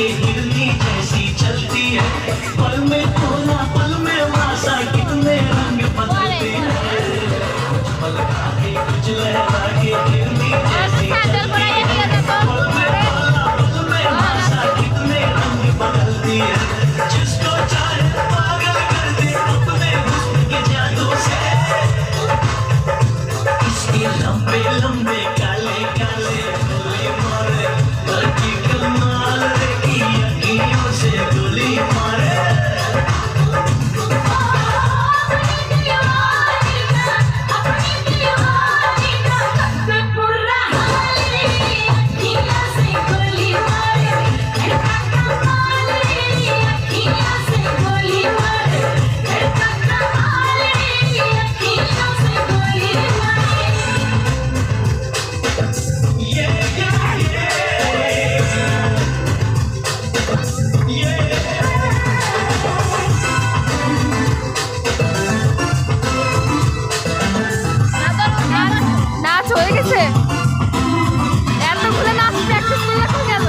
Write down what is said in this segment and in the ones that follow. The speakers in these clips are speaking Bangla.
के हिरनी जैसी चलती है, पल में कोना पल में वासा, कितने रंग बदलते हैं, कुछ पल आगे कुछ लहरा के हिरनी जैसी चलती है, पल में कोना पल में वासा, कितने रंग बदलती है, जिसको चाहे पागल कर दे अपने हुस्न के जादू से, इसके लंबे लंबे काले काले गोली मारे, लड़की कमाल रे की अखियों से गोली मारे। নাচ হয়ে গেছে, এতগুলো নাচ প্র্যাকটিস করে রাখো কেন?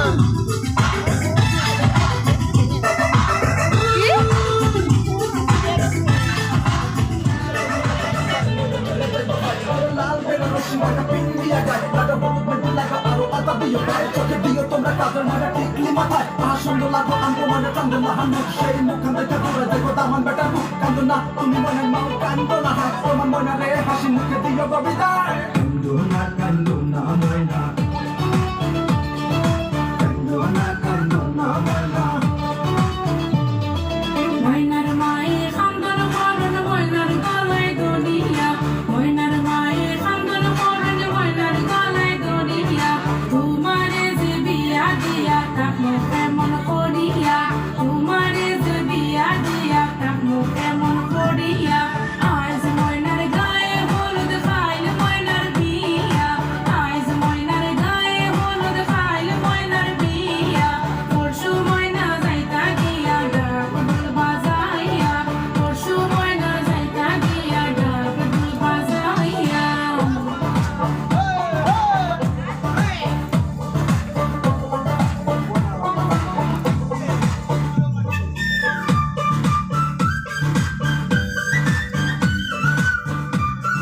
তুমি মনে মাও কান্দো না, তোমার মনে রে হাসি মুখে দিও কবিতা, কান্দো না কান্দো না ময়না, কান্দো না কান্দো না ময়না। ময়নার মায়ের খান্দন মরণ ময়নার গলায় দড়িয়া, ময়নার মায়ের খান্দন মরণ ময়নার গলায় দড়িয়া, তোমারে যে বিয়া দিয়া থাকলো কেমন করিয়া, তোমারে যে বিয়া দিয়া থাকলো কেমন করিয়া, আজ ময়নার গায়ে হলুদ খাইল ময়নার বিয়া, আজ ময়নার গায়ে হলুদ খাইল ময়নার বিয়া, পরশু ময়না যাইতা গিয়া ডাক ঢোল বাজাইয়া, পরশু ময়না যাইতা গিয়া ডাক ঢোল বাজাইয়া।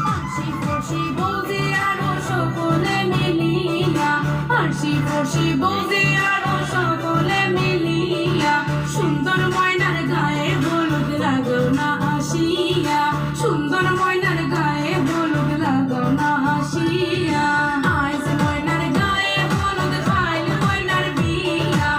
হাসি খুশি বলতে আরো সকলে মিলিয়া, হাসি খুশি বলতে আরো সকলে মিলিয়া, সুন্দর ময়নার গায়ে হলুদ লাগাও না আসিয়া, সুন্দর ময়নার গায়ে হলুদ লাগাও না আসিয়া, আজ ময়নার গায়ে হলুদ খাইল ময়নার বিয়া,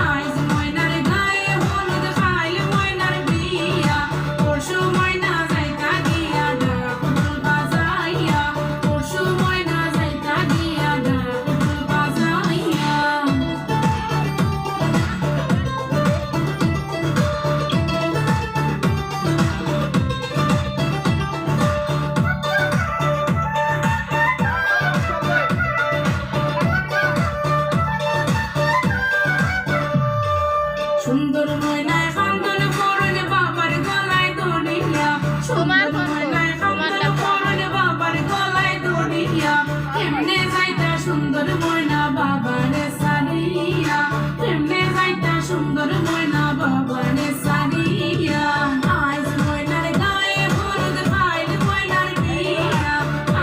আজ ময়নার গায়ে হলুদ খাইল ময়নার বিয়া, পরশু ময়না যাইতা গিয়া ডাক ঢোল বাজাইয়া, পরশু ময়না যাইতা গিয়া ডাক ঢোল বাজাইয়া। সুন্দর ময়নায় খান্দন পরনে বাবার গলায় দড়িয়া, সুন্দর ময়নায় খান্দন পরনে বাবার গলায় দড়িয়া, কেমনে যাইতা সুন্দর ময়না বাবারে সারিয়া, কেমনে যাইতা সুন্দর ময়না বাবারে সারিয়া, আজ ময়নার গায়ে হলুদ খাইল ময়নার বিয়া,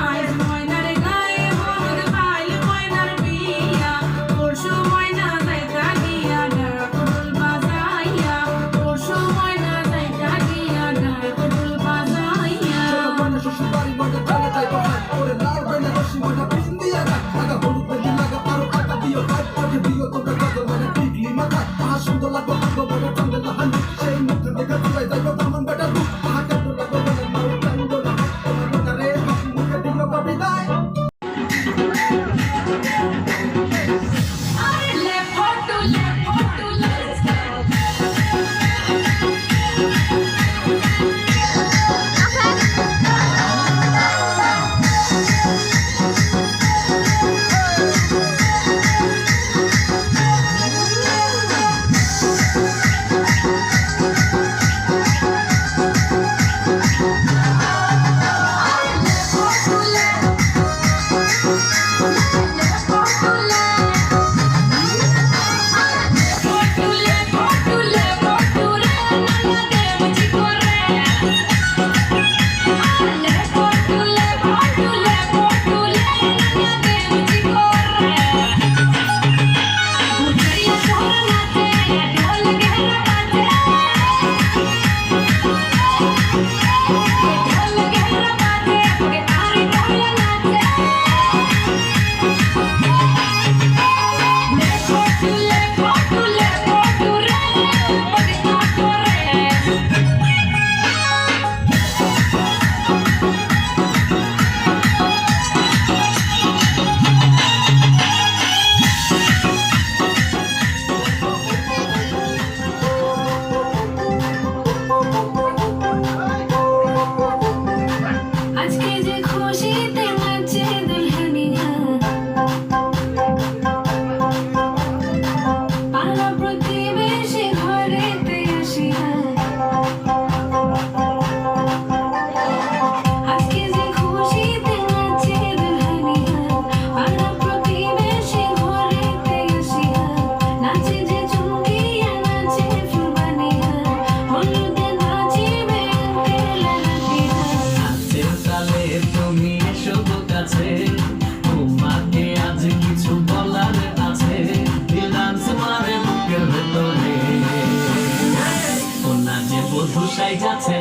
আজ ময়নার গায়ে হলুদ খাইল ময়নার বিয়া, পরশু ময়না যাইতা গিয়া ডাক ঢোল বাজাইয়া, পরশু ময়না যাইতা গিয়া ডাক ঢোল বাজাইয়া। মনে শ্বশুর বাড়ি মনে চলে যাই বাহার, ওরে লাল বেনে রশি মনে পিন দিয়া রাখ, লাগা হলুদ বেশি লাগা আরো আটা দিও খাই, ওকে দিও তোকে কত মানে টিকলি মাথায়, আহা সুন্দর লাগবো লাগবো বলে চন্দে লাহানি, সেই মুখে দেখে চলে যাইবো দামান বেটার রূপ, আহা কান্দো লাগবো বলে মাও কান্দো না, তোমার মনে রে হাসি মুখে দিও কবিতায়। What সাইজাছে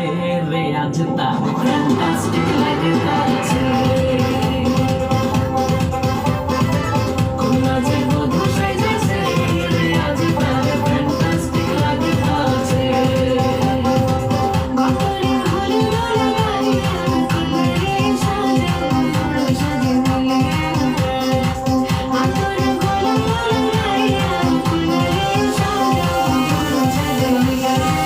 রে আজ তার ফ্যান্টাস্টিক লাগতাছে কোনা যে বধু সাইজাছে রে আজ তার ফ্যান্টাস্টিক লাগতাছে বাপরে হল লাগাইয়া কুলরে সাজানো সাজিয়ে আতর গল লাগাইয়া কুলরে সাজানো সাজিয়ে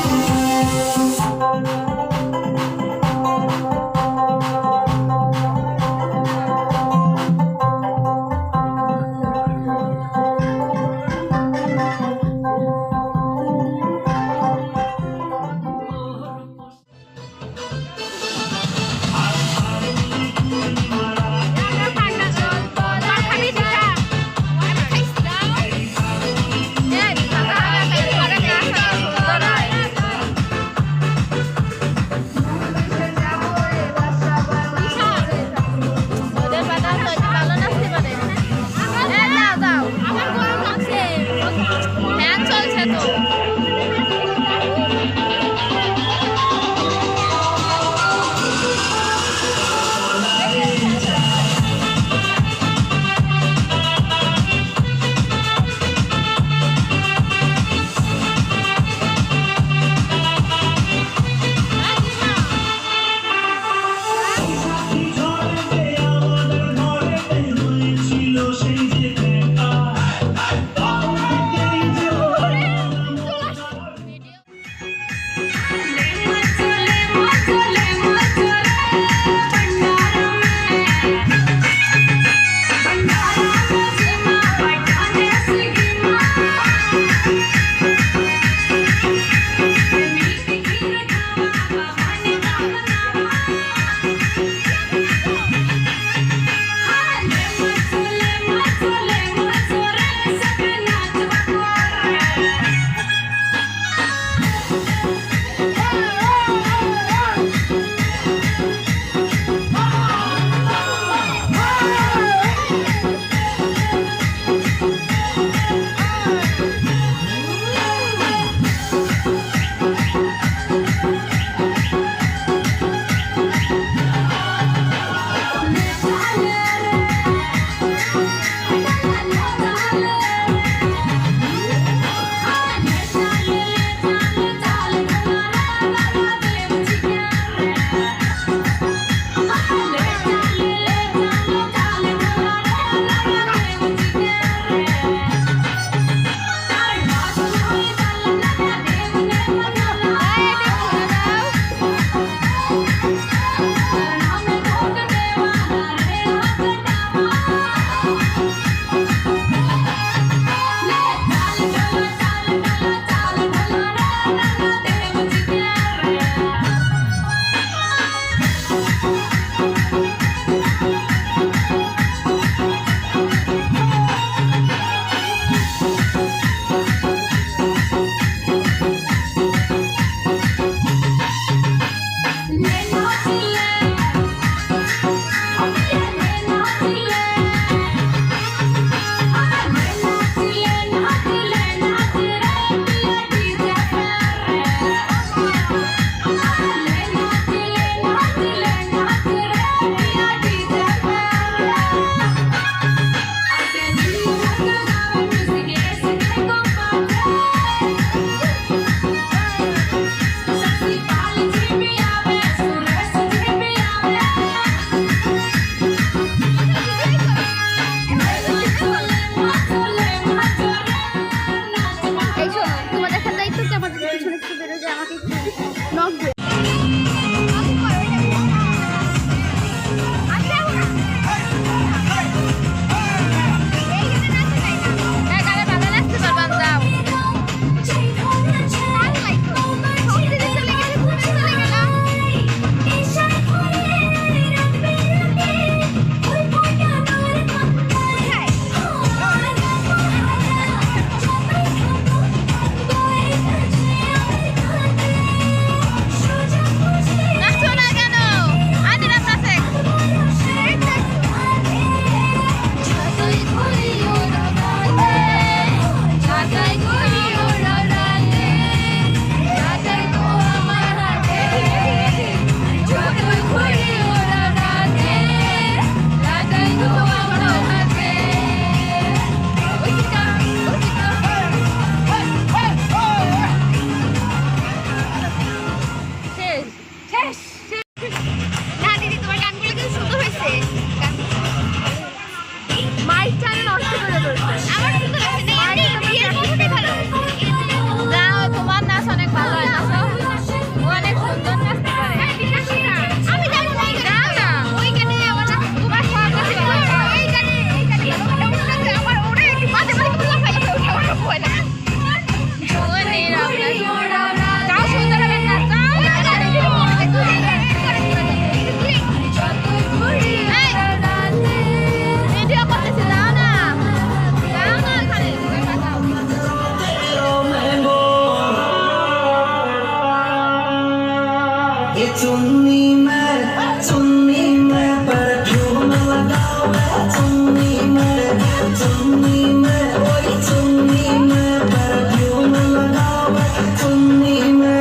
चुन्नी में वही चुन्नी में परफ्यूम लगावे चुन्नी में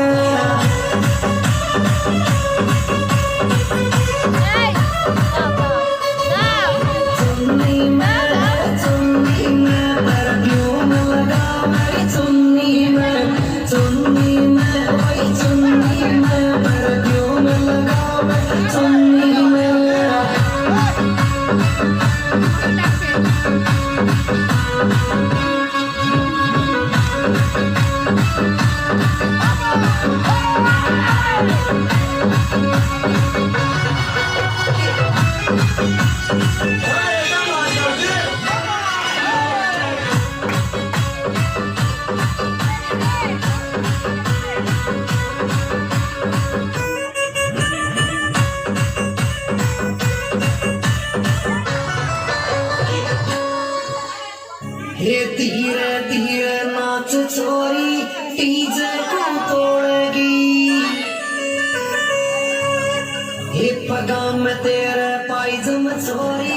এই দাও দাও चुन्नी में परफ्यूम लगावे चुन्नी में वही चुन्नी में परफ्यूम लगावे चुन्नी में हे धीरे धीरे नाच छोरी डीजे को तोड़ेगी हे पगाम में तेरे पायजम छोरी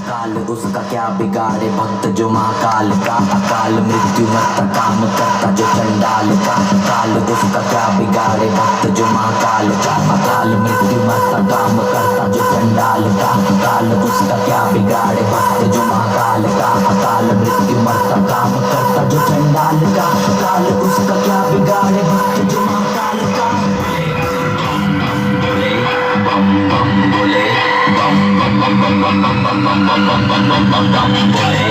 काल उसका क्या बिगाड़े भक्त जो महाकाल का अकाल मृत्यु मत काम करता जो चंडाल का काल उसका क्या बिगाड़े भक्त जो महाकाल का अकाल मृत्यु मत काम करता जो चंडाल का काल उसका क्या बिगाड़े भक्त जो महाकाल का अकाल मृत्यु मत काम करता जो चंडाल का काल उसका क्या बिगाड़े भक्त जो महाकाल का bum bum bole bum bum bum bum bum bum bum bum bum bum bum bum bole